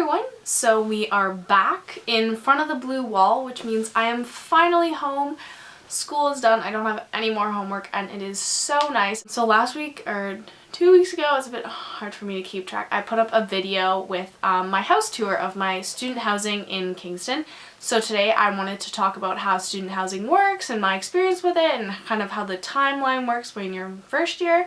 everyone! So we are back in front of the blue wall, which means I am finally home. School is done, I don't have any more homework, and it is so nice. So last week, or 2 weeks ago, it's a bit hard for me to keep track, I put up a video with my house tour of my student housing in Kingston. So today I wanted to talk about how student housing works and my experience with it and kind of how the timeline works when you're in first year.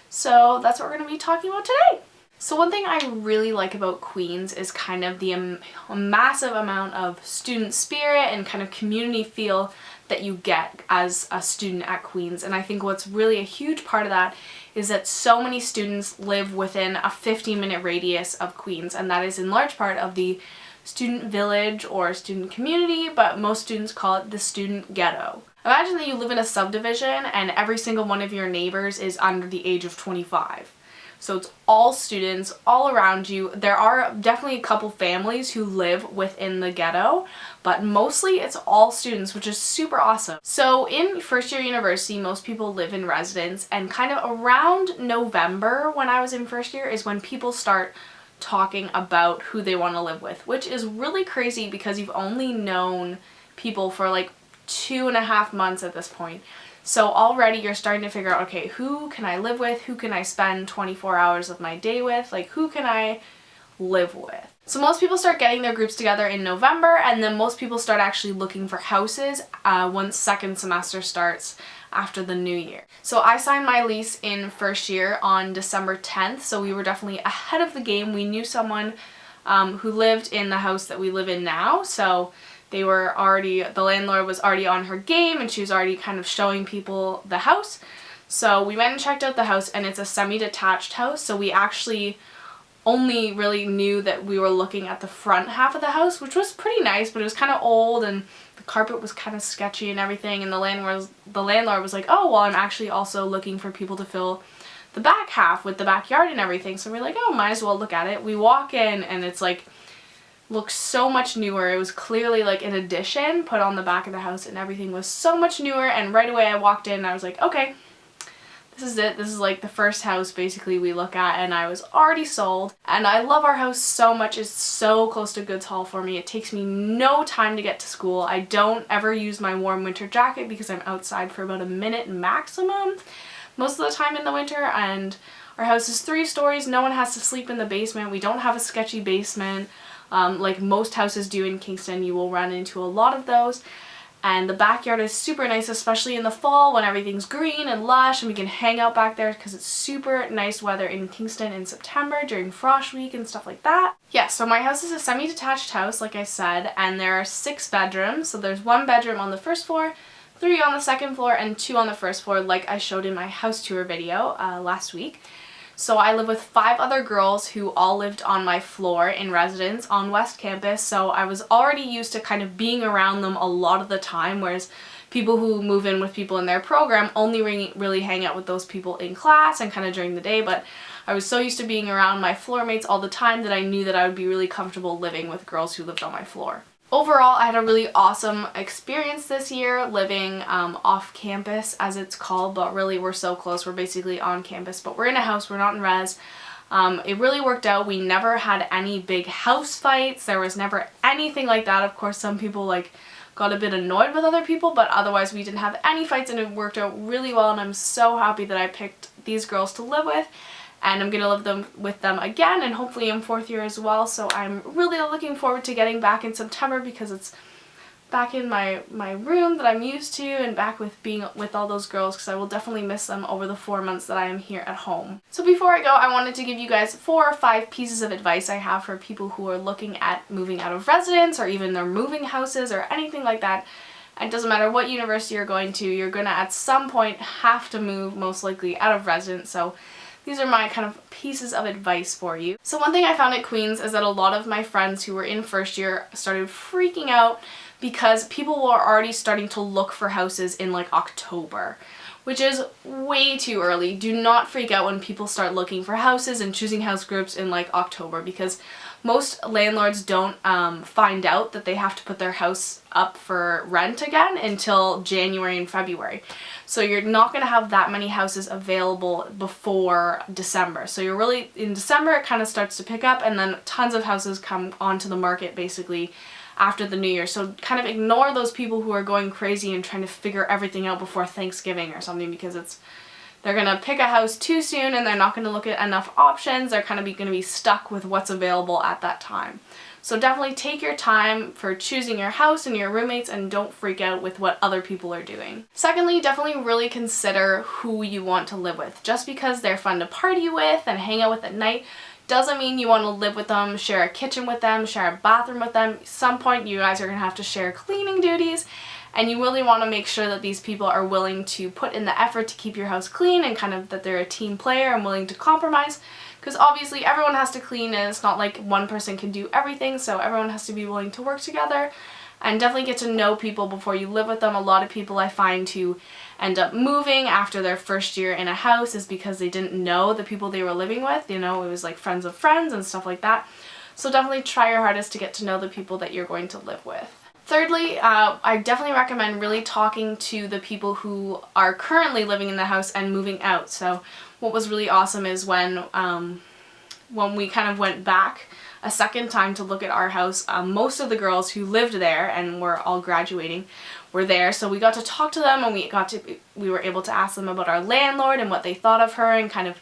So that's what we're going to be talking about today. So one thing I really like about Queens is kind of the massive amount of student spirit and kind of community feel that you get as a student at Queens. And I think what's really a huge part of that is that so many students live within a 15-minute radius of Queens, and that is in large part of the student village or student community, but most students call it the Student Ghetto. Imagine that you live in a subdivision and every single one of your neighbors is under the age of 25. So it's all students all around you. There are definitely a couple families who live within the ghetto, but mostly it's all students, which is super awesome. So in first year university, most people live in residence, and kind of around November when I was in first year is when people start talking about who they want to live with, which is really crazy because you've only known people for like 2.5 months at this point. So already you're starting to figure out, okay, who can I live with? Who can I spend 24 hours of my day with? Like, who can I live with? So most people start getting their groups together in November, and then most people start actually looking for houses once second semester starts after the new year. So I signed my lease in first year on December 10th, so we were definitely ahead of the game. We knew someone who lived in the house that we live in now, so the landlord was already on her game and she was already kind of showing people the house. So we went and checked out the house, and it's a semi-detached house, so we actually only really knew that we were looking at the front half of the house, which was pretty nice, but it was kind of old and the carpet was kind of sketchy and everything, and the landlord was like, oh, well, I'm actually also looking for people to fill the back half with the backyard and everything. So we're like, oh, might as well look at it. We walk in and it's like, looks so much newer. It was clearly like an addition put on the back of the house, and everything was so much newer, and right away I walked in and I was like, okay, this is it. This is like the first house basically we look at, and I was already sold. And I love our house so much. It's so close to Goods Hall for me. It takes me no time to get to school. I don't ever use my warm winter jacket because I'm outside for about a minute maximum most of the time in the winter, and our house is 3 stories. No one has to sleep in the basement. We don't have a sketchy basement. Like most houses do in Kingston. You will run into a lot of those, and the backyard is super nice, especially in the fall when everything's green and lush and we can hang out back there because it's super nice weather in Kingston in September during frost week and stuff like that. Yeah, so my house is a semi-detached house, like I said, and there are 6 bedrooms. So there's 1 bedroom on the first floor, 3 on the second floor, and 2 on the first floor, like I showed in my house tour video last week. So I live with 5 other girls who all lived on my floor in residence on West Campus, so I was already used to kind of being around them a lot of the time, whereas people who move in with people in their program only really hang out with those people in class and kind of during the day. But I was so used to being around my floor mates all the time that I knew that I would be really comfortable living with girls who lived on my floor. Overall, I had a really awesome experience this year living off campus, as it's called, but really we're so close. We're basically on campus, but we're in a house, we're not in res. It really worked out. We never had any big house fights. There was never anything like that. Of course, some people got a bit annoyed with other people, but otherwise we didn't have any fights, and it worked out really well, and I'm so happy that I picked these girls to live with. And I'm going to live with them again, and hopefully in 4th year as well. So I'm really looking forward to getting back in September because it's back in my room that I'm used to, and back with being with all those girls, because I will definitely miss them over the 4 months that I am here at home. So before I go, I wanted to give you guys 4 or 5 pieces of advice I have for people who are looking at moving out of residence, or even they're moving houses or anything like that. It doesn't matter what university you're going to, you're going to at some point have to move, most likely out of residence. So these are my kind of pieces of advice for you. So one thing I found at Queens is that a lot of my friends who were in first year started freaking out because people were already starting to look for houses in like October, which is way too early. Do not freak out when people start looking for houses and choosing house groups in like October, because most landlords don't find out that they have to put their house up for rent again until January and February. So you're not going to have that many houses available before December. So you're really, in December it kind of starts to pick up, and then tons of houses come onto the market basically after the new year. So kind of ignore those people who are going crazy and trying to figure everything out before Thanksgiving or something, because they're going to pick a house too soon and they're not going to look at enough options. They're kind of going to be stuck with what's available at that time. So definitely take your time for choosing your house and your roommates, and don't freak out with what other people are doing. Secondly, definitely really consider who you want to live with. Just because they're fun to party with and hang out with at night doesn't mean you want to live with them, share a kitchen with them, share a bathroom with them. At some point you guys are going to have to share cleaning duties, and you really want to make sure that these people are willing to put in the effort to keep your house clean, and kind of that they're a team player and willing to compromise. Because obviously everyone has to clean, and it's not like one person can do everything, so everyone has to be willing to work together. And definitely get to know people before you live with them. A lot of people I find who end up moving after their first year in a house is because they didn't know the people they were living with. You know, it was like friends of friends and stuff like that. So definitely try your hardest to get to know the people that you're going to live with. Thirdly, I definitely recommend really talking to the people who are currently living in the house and moving out. So what was really awesome is when we kind of went back a second time to look at our house, most of the girls who lived there and were all graduating were there, so we got to talk to them, and we were able to ask them about our landlord and what they thought of her and kind of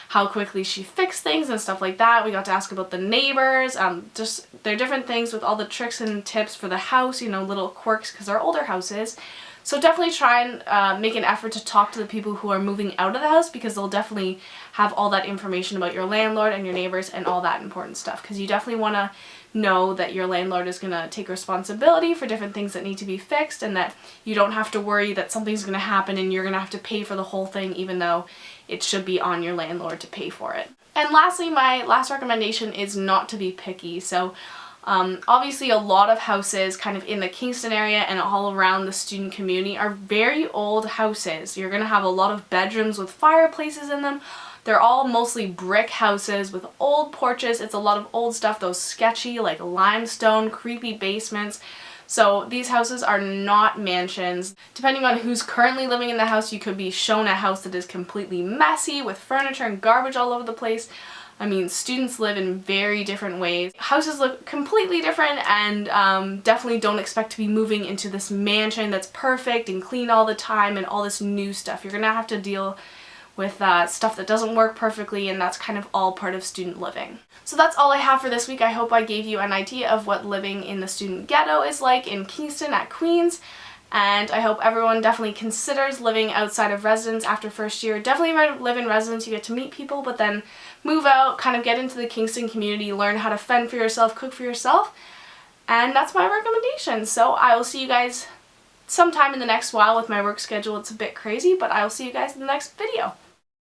how quickly she fixed things and stuff like that. We got to ask about the neighbors, just their different things with all the tricks and tips for the house, you know, little quirks because they're older houses. So definitely try and make an effort to talk to the people who are moving out of the house, because they'll definitely have all that information about your landlord and your neighbors and all that important stuff, because you definitely want to know that your landlord is going to take responsibility for different things that need to be fixed, and that you don't have to worry that something's going to happen and you're going to have to pay for the whole thing, even though it should be on your landlord to pay for it. And lastly, my last recommendation is not to be picky. So obviously a lot of houses kind of in the Kingston area and all around the student community are very old houses. You're going to have a lot of bedrooms with fireplaces in them. They're all mostly brick houses with old porches. It's a lot of old stuff, those sketchy like limestone, creepy basements. So these houses are not mansions. Depending on who's currently living in the house, you could be shown a house that is completely messy with furniture and garbage all over the place. I mean, students live in very different ways. Houses look completely different, and definitely don't expect to be moving into this mansion that's perfect and clean all the time and all this new stuff. You're gonna have to deal with stuff that doesn't work perfectly, and that's kind of all part of student living. So that's all I have for this week. I hope I gave you an idea of what living in the student ghetto is like in Kingston at Queen's. And I hope everyone definitely considers living outside of residence after first year. Definitely live in residence, you get to meet people, but then move out, kind of get into the Kingston community, learn how to fend for yourself, cook for yourself. And that's my recommendation. So I will see you guys sometime in the next while with my work schedule. It's a bit crazy, but I will see you guys in the next video.